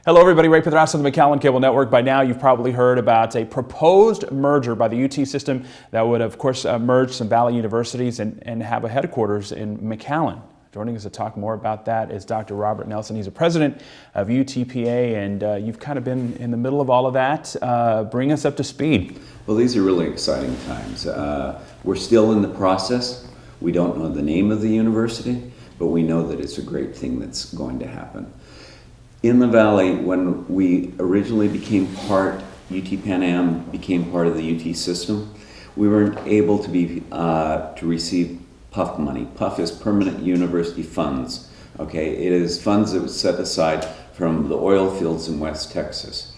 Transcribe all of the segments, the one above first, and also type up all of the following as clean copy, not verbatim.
Hello everybody, Ray Pedraza of the McAllen Cable Network. By now you've probably heard about a proposed merger by the UT system that would of course merge some Valley universities and have a headquarters in McAllen. Joining us to talk more about that is Dr. Robert Nelsen. He's a president of UTPA, and you've kind of been in the middle of all of that. Bring us up to speed. Well, these are really exciting times. We're still in the process. We don't know the name of the university, but we know that it's a great thing that's going to happen. In the Valley, when we originally became part, UT Pan Am became part of the UT system, we weren't able to be to receive PUF money. PUF is Permanent University Funds. Okay, it is funds that was set aside from the oil fields in West Texas.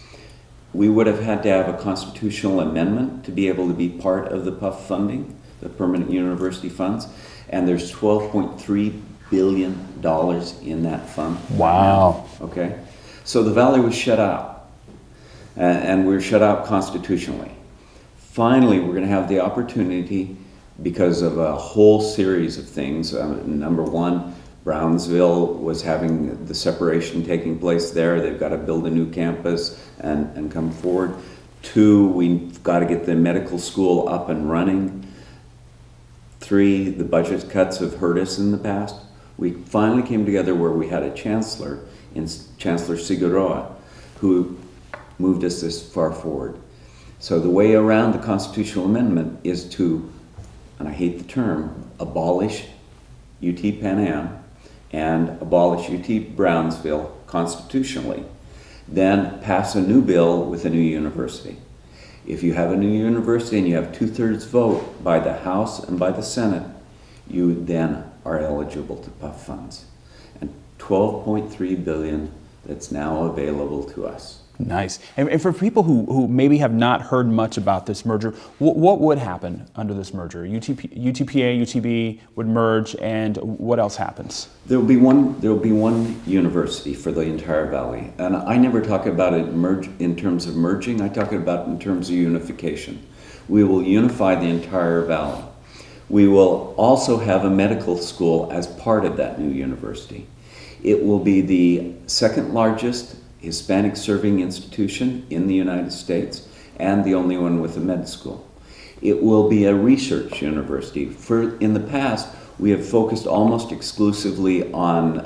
We would have had to have a constitutional amendment to be able to be part of the PUF funding, the Permanent University Funds, and there's $12.3 billion in that fund. Wow. Okay, so the Valley was shut out, and we were shut out constitutionally. Finally, we're going to have the opportunity, because of a whole series of things. Number one, Brownsville was having the separation taking place there. They've got to build a new campus and come forward. Two, we've got to get the medical school up and running. Three, the budget cuts have hurt us in the past. We finally came together where we had a chancellor, Chancellor Figueroa, who moved us this far forward. So the way around the constitutional amendment is to, and I hate the term, abolish UT Pan Am and abolish UT Brownsville constitutionally. Then pass a new bill with a new university. If you have a new university and you have 2/3 vote by the House and by the Senate, you then are eligible to PUF funds. And $12.3 billion that's now available to us. Nice. And for people who maybe have not heard much about this merger, what would happen under this merger? UTPA, UTB would merge, and what else happens? There will be one university for the entire Valley. And I never talk about it in terms of merging, I talk about it in terms of unification. We will unify the entire Valley. We will also have a medical school as part of that new university. It will be the second largest Hispanic serving institution in the United States and the only one with a med school. It will be a research university. In the past, we have focused almost exclusively on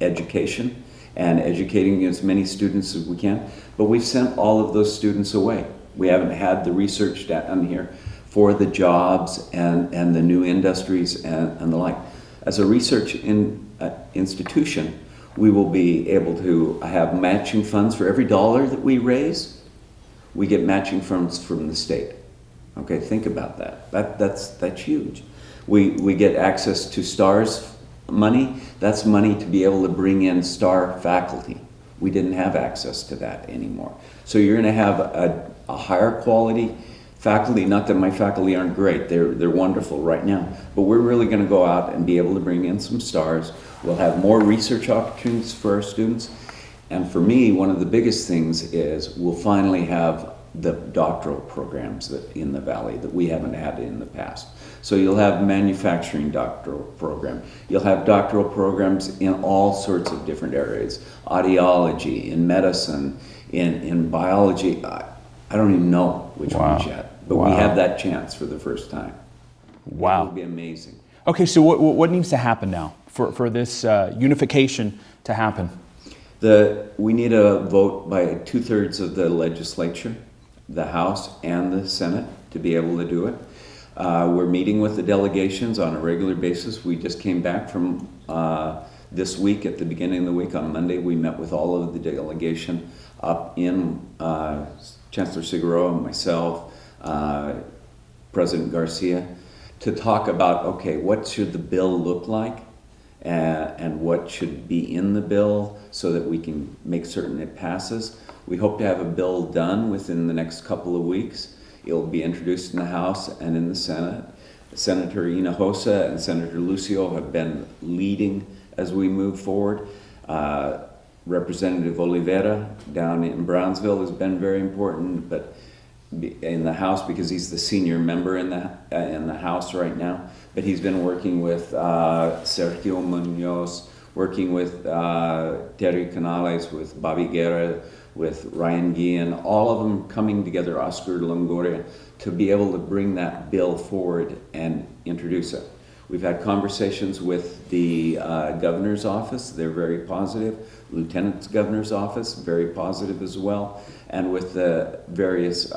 education and educating as many students as we can, but we've sent all of those students away. We haven't had the research done here for the jobs and the new industries and the like. As a research institution, we will be able to have matching funds for every dollar that we raise. We get matching funds from the state. Okay, think about that. That's huge. We get access to STARS money. That's money to be able to bring in STAR faculty. We didn't have access to that anymore. So you're going to have a higher quality faculty. Not that my faculty aren't great, they're wonderful right now, but we're really going to go out and be able to bring in some stars. We'll have more research opportunities for our students, and for me, one of the biggest things is we'll finally have the doctoral programs in the Valley that we haven't had in the past. So you'll have manufacturing doctoral program, you'll have doctoral programs in all sorts of different areas, audiology, in medicine, in biology. I don't even know which ones yet, but we have that chance for the first time. Wow. It will be amazing. Okay, so what needs to happen now for this unification to happen? We need a vote by 2/3 of the legislature, the House and the Senate, to be able to do it. We're meeting with the delegations on a regular basis. We just came back from this week, at the beginning of the week on Monday, we met with all of the delegation up in Chancellor Figueroa, myself, President Garcia, to talk about, okay, what should the bill look like and what should be in the bill so that we can make certain it passes. We hope to have a bill done within the next couple of weeks. It will be introduced in the House and in the Senate. Senator Hinojosa and Senator Lucio have been leading as we move forward. Representative Oliveira down in Brownsville has been very important, but in the House, because he's the senior member in the House right now, but he's been working with Sergio Munoz, working with Terry Canales, with Bobby Guerra, with Ryan Guillen, all of them coming together, Oscar Longoria, to be able to bring that bill forward and introduce it. We've had conversations with the governor's office, they're very positive. Lieutenant's governor's office, very positive as well. And with the various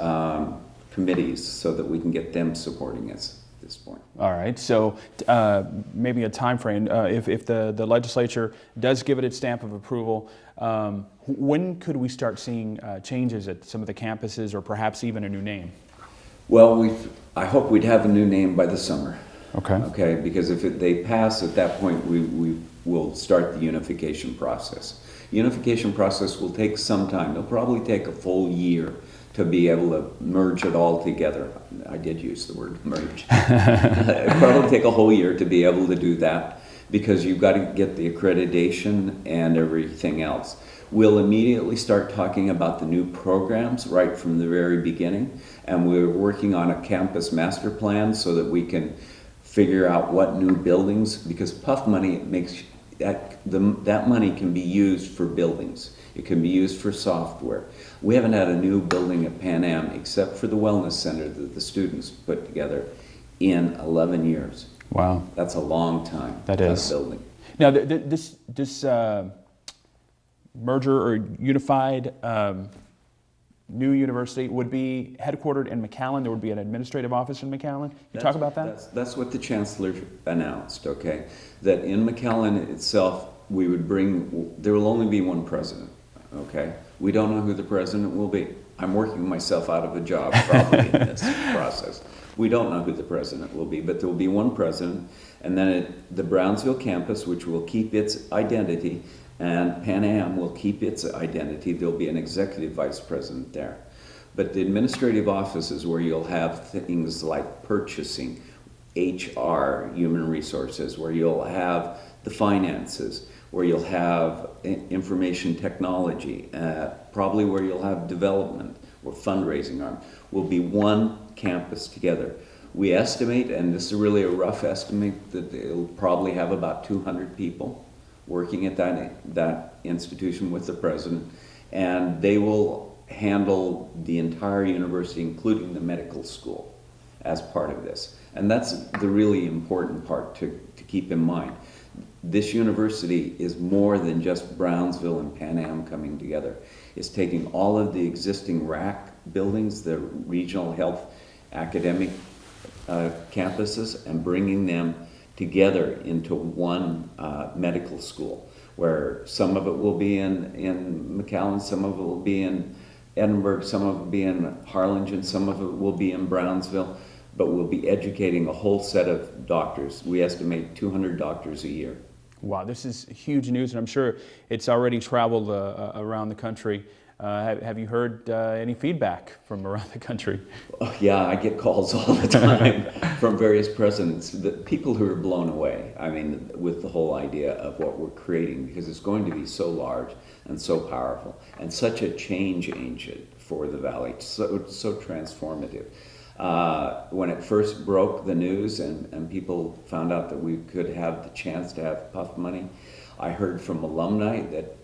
committees so that we can get them supporting us at this point. All right, so maybe a time frame. If the legislature does give it its stamp of approval, when could we start seeing changes at some of the campuses, or perhaps even a new name? Well, I hope we'd have a new name by the summer. Okay. Okay, because if they pass at that point, we will start the unification process. Unification process will take some time. It'll probably take a full year to be able to merge it all together. I did use the word merge. It'll probably take a whole year to be able to do that, because you've got to get the accreditation and everything else. We'll immediately start talking about the new programs right from the very beginning, and we're working on a campus master plan so that we can figure out what new buildings, because PUF money makes that money can be used for buildings. It can be used for software. We haven't had a new building at Pan Am except for the wellness center that the students put together in 11 years. Wow. That's a long time. That is. Building. Now, this merger or unified new university would be headquartered in McAllen. There would be an administrative office in McAllen. Can you talk about that? That's what the chancellor announced, okay? That in McAllen itself, there will only be one president, okay? We don't know who the president will be. I'm working myself out of a job probably in this process. We don't know who the president will be, but there will be one president, and then the Brownsville campus, which will keep its identity, and Pan Am will keep its identity. There'll be an executive vice president there. But the administrative office is where you'll have things like purchasing, HR, human resources, where you'll have the finances, where you'll have information technology, probably where you'll have development or fundraising arm. Will be one campus together. We estimate, and this is really a rough estimate, that it'll probably have about 200 people working at that institution with the president, and they will handle the entire university, including the medical school, as part of this. And that's the really important part to keep in mind. This university is more than just Brownsville and Pan Am coming together. It's taking all of the existing RAC buildings, the regional health academic campuses, and bringing them together into one medical school, where some of it will be in McAllen, some of it will be in Edinburgh, some of it will be in Harlingen, some of it will be in Brownsville, but we'll be educating a whole set of doctors. We estimate 200 doctors a year. Wow, this is huge news, and I'm sure it's already traveled around the country. Have you heard any feedback from around the country? Oh, yeah, I get calls all the time from various presidents, the people who are blown away, I mean, with the whole idea of what we're creating, because it's going to be so large and so powerful and such a change agent for the Valley, so transformative. When it first broke the news and people found out that we could have the chance to have PUF money, I heard from alumni that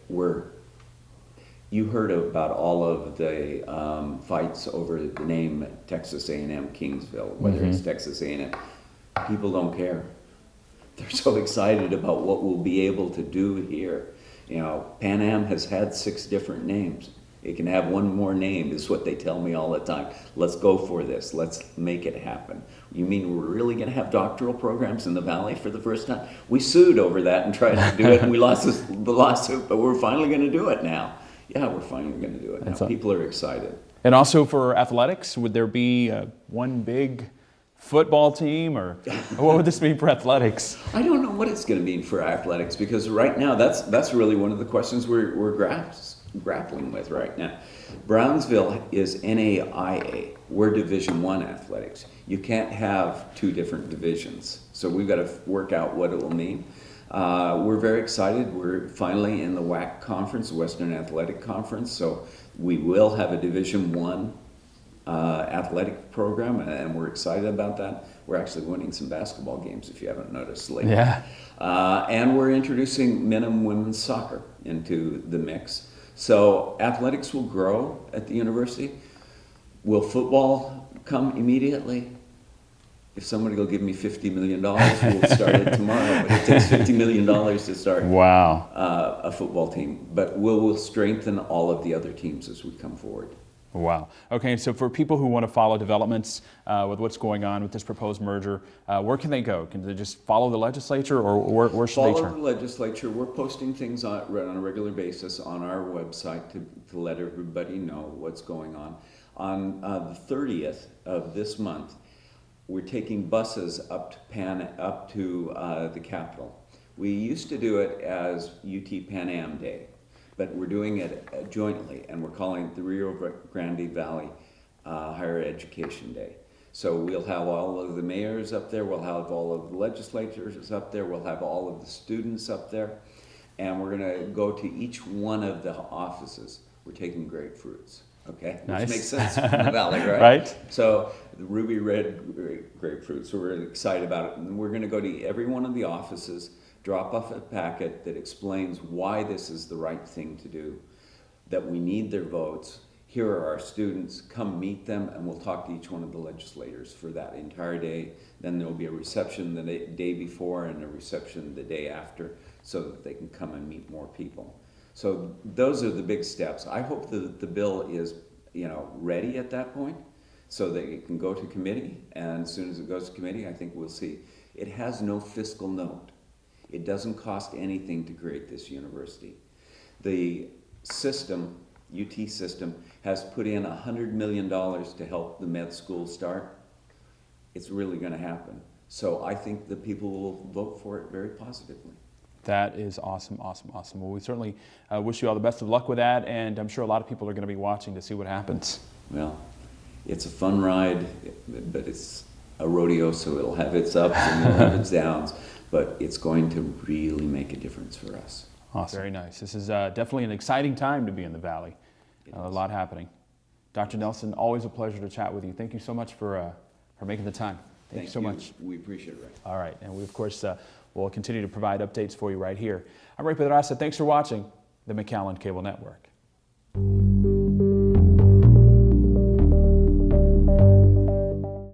you heard about all of the fights over the name Texas A&M Kingsville, whether it's Texas A&M. People don't care. They're so excited about what we'll be able to do here. You know, Pan Am has had 6 different names. It can have one more name, is what they tell me all the time. Let's go for this. Let's make it happen. You mean we're really going to have doctoral programs in the Valley for the first time? We sued over that and tried to do it, and we lost the lawsuit, but we're finally going to do it now. Yeah, we're finally going to do it now. People are excited. And also for athletics, would there be one big football team, or what would this mean for athletics? I don't know what it's going to mean for athletics, because right now that's really one of the questions we're grappling with right now. Brownsville is NAIA. We're Division I athletics. You can't have 2 different divisions. So we've got to work out what it will mean. We're very excited. We're finally in the WAC conference, Western Athletic Conference. So we will have a Division I athletic program, and we're excited about that. We're actually winning some basketball games, if you haven't noticed lately. Yeah. And we're introducing men and women's soccer into the mix. So athletics will grow at the university. Will football come immediately? If somebody will give me $50 million, we'll start it tomorrow. But it takes $50 million to start Wow. a football team. But we'll strengthen all of the other teams as we come forward. Wow. Okay, so for people who want to follow developments with what's going on with this proposed merger, where can they go? Can they just follow the legislature, or where should they turn? Follow the legislature. We're posting things on a regular basis on our website to let everybody know what's going on. On the 30th of this month, we're taking buses up to the Capitol. We used to do it as UT Pan Am Day, but we're doing it jointly, and we're calling it the Rio Grande Valley Higher Education Day. So we'll have all of the mayors up there, we'll have all of the legislators up there, we'll have all of the students up there, and we're gonna go to each one of the offices. We're taking grapefruits, okay? Nice. Which makes sense from the valley, right? Right. So the ruby red grapefruits, so we're really excited about it. And we're gonna go to every one of the offices, drop off a packet that explains why this is the right thing to do, that we need their votes. Here are our students, come meet them, and we'll talk to each one of the legislators for that entire day. Then there'll be a reception the day before and a reception the day after, so that they can come and meet more people. So those are the big steps. I hope that the bill is, ready at that point, so that it can go to committee, and as soon as it goes to committee, I think we'll see. It has no fiscal note. It doesn't cost anything to create this university. The system, UT system, has put in $100 million to help the med school start. It's really going to happen. So I think the people will vote for it very positively. That is awesome, awesome, awesome. Well, we certainly wish you all the best of luck with that, and I'm sure a lot of people are going to be watching to see what happens. Well, it's a fun ride, but it's a rodeo, so it'll have its ups and it'll have its downs. But it's going to really make a difference for us. Awesome. Very nice. This is definitely an exciting time to be in the Valley. A lot happening. Dr. Nelsen, always a pleasure to chat with you. Thank you so much for making the time. Thank you so much. We appreciate it, Ray. All right. And we, of course, will continue to provide updates for you right here. I'm Ray Pedraza. Thanks for watching the McAllen Cable Network.